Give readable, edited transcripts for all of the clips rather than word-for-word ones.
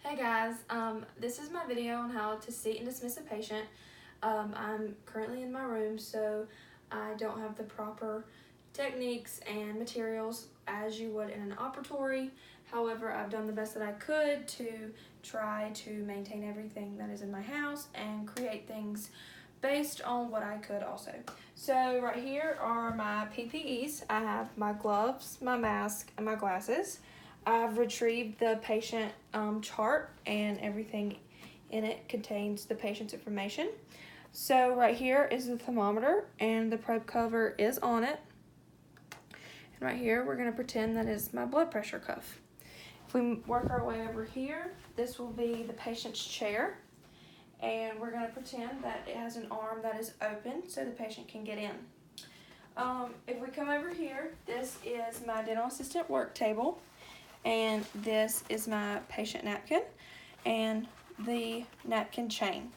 Hey guys, this is my video on how to seat and dismiss a patient. I'm currently in my room, so I don't have the proper techniques and materials as you would in an operatory. However, I've done the best that I could to try to maintain everything that is in my house and create things based on what I could also. So right here are my PPEs. I have my gloves, my mask, and my glasses. I've retrieved the patient chart, and everything in it contains the patient's information. So right here is the thermometer, and the probe cover is on it. And right here we're going to pretend that is my blood pressure cuff. If we work our way over here, this will be the patient's chair, and we're going to pretend that it has an arm that is open so the patient can get in. If we come over here, this is my dental assistant work table. And this is my patient napkin and the napkin chain.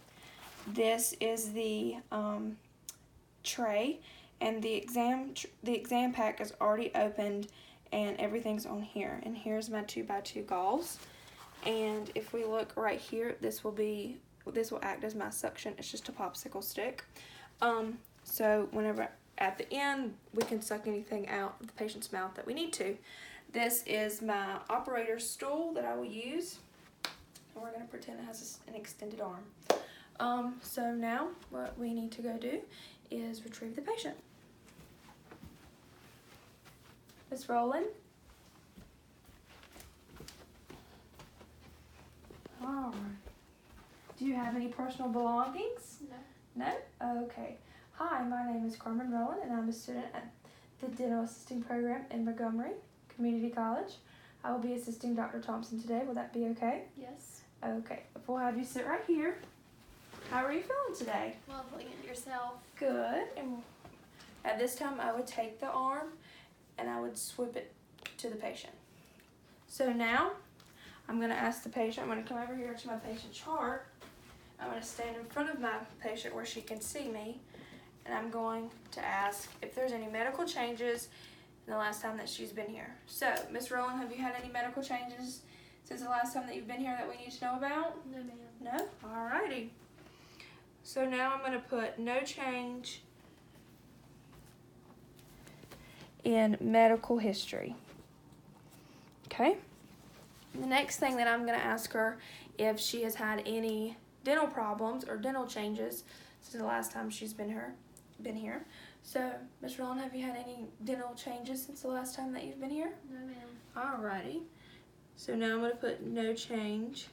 This is the tray, and the exam pack is already opened and everything's on here. And here's my 2x2 gauze. And if we look right here, this will act as my suction. It's just a popsicle stick. So whenever at the end, we can suck anything out of the patient's mouth that we need to. This is my operator's stool that I will use, and we're going to pretend it has an extended arm. So now what we need to go do is retrieve the patient. Miss Rowland? All right. Do you have any personal belongings? No. No? Okay. Hi, my name is Carmen Rowland, and I'm a student at the Dental Assisting Program in Montgomery Community College. I will be assisting Dr. Thompson today. Will that be okay? Yes. Okay. We'll have you sit right here. How are you feeling today? Lovely. And yourself? Good. And at this time, I would take the arm and I would swoop it to the patient. So now, I'm going to ask the patient, I'm going to come over here to my patient chart. I'm going to stand in front of my patient where she can see me, and I'm going to ask if there's any medical changes in the last time that she's been here. So, Miss Rowland, have you had any medical changes since the last time that you've been here that we need to know about? No, ma'am. No? Alrighty. So now I'm going to put no change in medical history. Okay? The next thing that I'm going to ask her if she has had any dental problems or dental changes since the last time she's been here. So, Ms. Rowland, have you had any dental changes since the last time that you've been here? No, ma'am. Alrighty. So now I'm going to put no change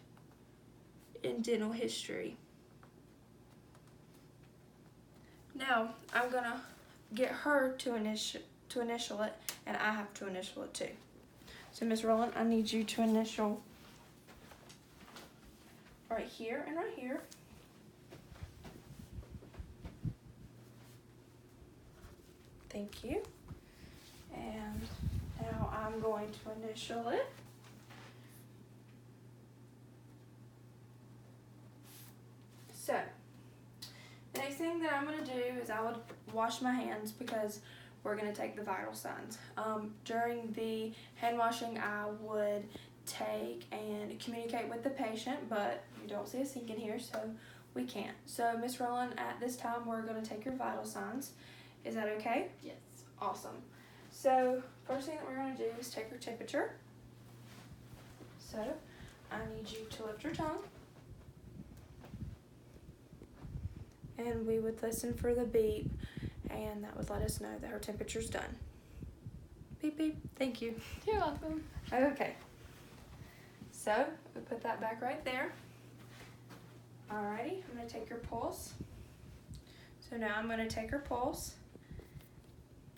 in dental history. Now, I'm going to get her to initial it, and I have to initial it too. So, Ms. Rowland, I need you to initial right here and right here. Thank you. And now I'm going to initial it. So, the next thing that I'm going to do is I would wash my hands because we're going to take the vital signs. During the hand washing, I would take and communicate with the patient, but you don't see a sink in here, so we can't. So, Miss Rowland, at this time, we're going to take your vital signs. Is that okay? Yes. Awesome. So, first thing that we're going to do is take your temperature. So, I need you to lift your tongue. And we would listen for the beep, and that would let us know that her temperature's done. Beep, beep. Thank you. You're welcome. Okay. So, we put that back right there. Alrighty, I'm going to take your pulse. So now I'm going to take her pulse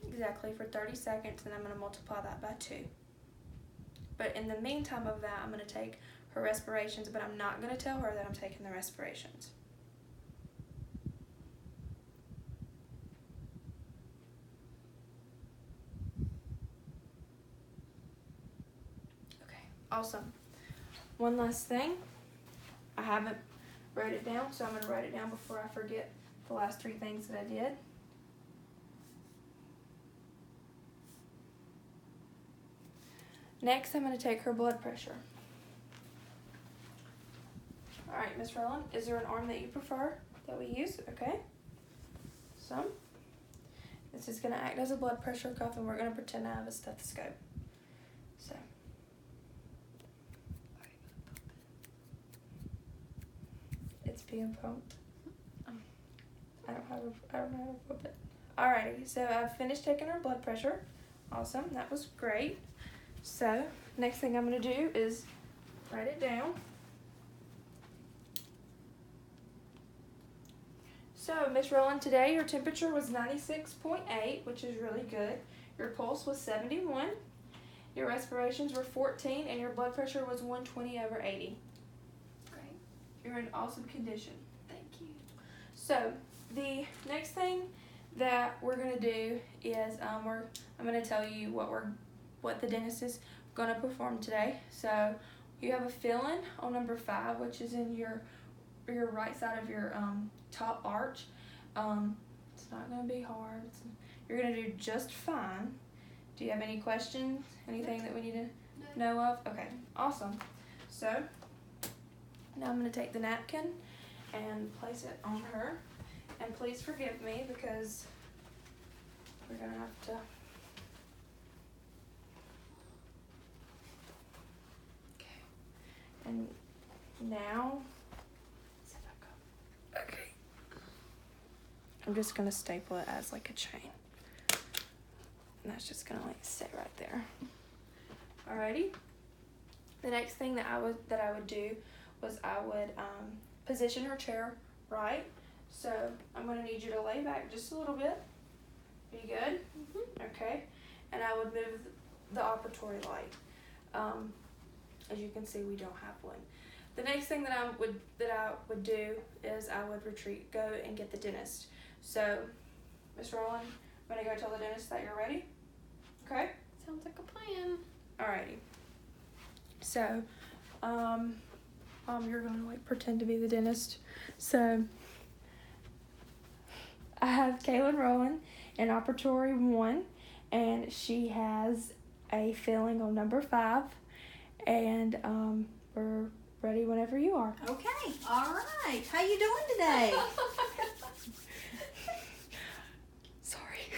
exactly for 30 seconds, and I'm going to multiply that by 2. But in the meantime of that, I'm going to take her respirations, but I'm not going to tell her that I'm taking the respirations. Okay, awesome. One last thing. I haven't wrote it down, so I'm going to write it down before I forget the last 3 things that I did. Next, I'm going to take her blood pressure. All right, Miss Rowland, is there an arm that you prefer that we use? Okay. Some. This is going to act as a blood pressure cuff, and we're going to pretend I have a stethoscope. So. It's being pumped. I don't know how to pump it. Alrighty, so I've finished taking her blood pressure. Awesome, that was great. So, next thing I'm going to do is write it down. So, Miss Rowland, today your temperature was 96.8, which is really good. Your pulse was 71. Your respirations were 14, and your blood pressure was 120/80. Great. You're in awesome condition. Thank you. So, the next thing that we're gonna do is I'm gonna tell you what the dentist is gonna perform today. So, you have a fill-in on number 5, which is in your right side of your top arch. It's not gonna be hard. You're gonna do just fine. Do you have any questions? Anything that we need to know of? Okay, awesome. So now I'm gonna take the napkin and place it on her. And please forgive me because we're gonna have to. Okay. And now. Okay. I'm just gonna staple it as like a chain. And that's just gonna like sit right there. Alrighty. The next thing that I would do was I would position her chair right. So I'm gonna need you to lay back just a little bit. Are you good? Mm-hmm. Okay. And I would move the operatory light. As you can see, we don't have one. The next thing that I would do is I would go and get the dentist. So, Miss Rowland, I'm gonna go tell the dentist that you're ready. Okay? Sounds like a plan. Alrighty. So, you're gonna like pretend to be the dentist. So, I have Kaylin Rowland in operatory 1, and she has a filling on number 5, and we're ready whenever you are. Okay, all right. How you doing today? Sorry.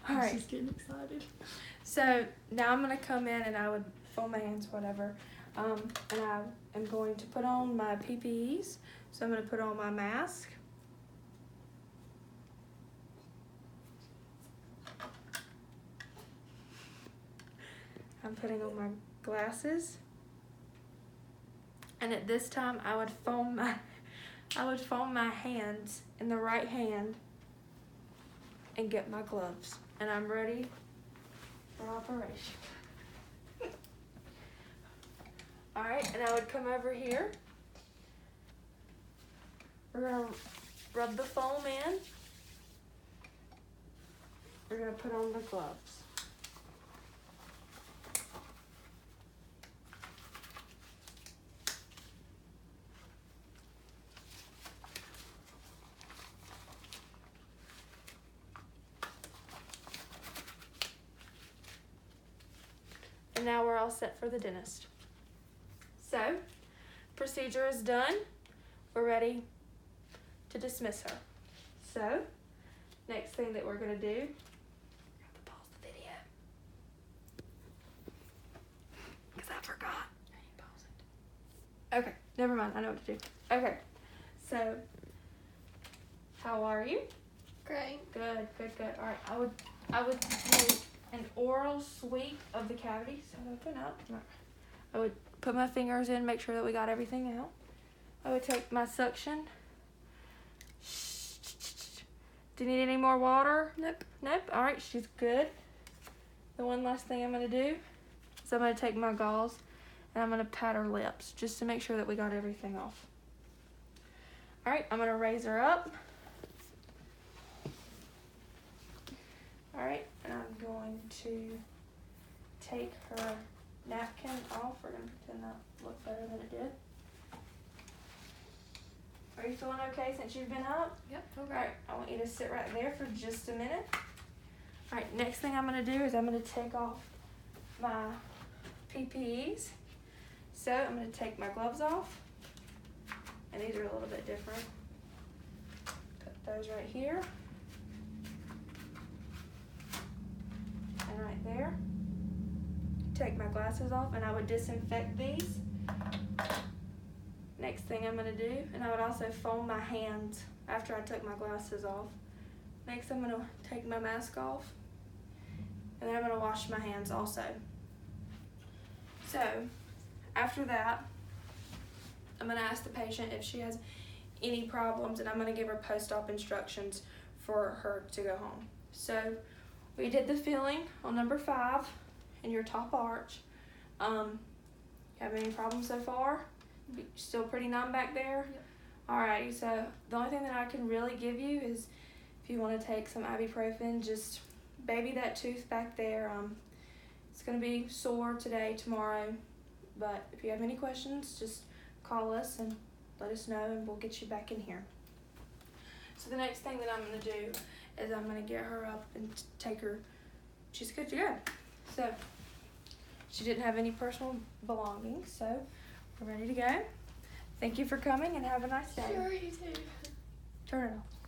All right. She's getting excited. So now I'm gonna come in and I would fold my hands, whatever. And I am going to put on my PPEs. So I'm gonna put on my mask. I'm putting on my glasses. And at this time I would fold my hands in the right hand and get my gloves. And I'm ready for operation. Alright, and I would come over here. We're gonna rub the foam in. We're gonna put on the gloves. And now we're all set for the dentist. So, procedure is done. We're ready to dismiss her. So, next thing that we're gonna do, I have to pause the video. Because I forgot. I didn't pause it. Okay, never mind, I know what to do. Okay, so, how are you? Great. Good. All right, I would do an oral sweep of the cavity. So open up. I would put my fingers in, make sure that we got everything out. I would take my suction. Do you need any more water? Nope. All right, she's good. The one last thing I'm gonna do is I'm gonna take my gauze and I'm gonna pat her lips just to make sure that we got everything off. All right, I'm gonna raise her up. All right, and I'm going to take her napkin off. We're going to pretend that looked better than it did. Are you feeling okay since you've been up? Yep. Okay. All right, I want you to sit right there for just a minute. All right, next thing I'm going to do is I'm going to take off my PPEs. So I'm going to take my gloves off. and these are a little bit different. Put those right here. And right there. Take my glasses off, and I would disinfect these. Next thing I'm gonna do, and I would also foam my hands after I took my glasses off. Next I'm gonna take my mask off, and then I'm gonna wash my hands also. So after that, I'm gonna ask the patient if she has any problems, and I'm gonna give her post-op instructions for her to go home. So we did the filling on number 5 in your top arch. You have any problems so far? Still pretty numb back there? Yep. Alrighty, so the only thing that I can really give you is if you want to take some ibuprofen, just baby that tooth back there. It's going to be sore today, tomorrow, but if you have any questions, just call us and let us know, and we'll get you back in here. So the next thing that I'm going to do is I'm going to get her up and take her. She's good to go. So she didn't have any personal belongings, so we're ready to go. Thank you for coming, and have a nice day. Sure, you too. Turn it off.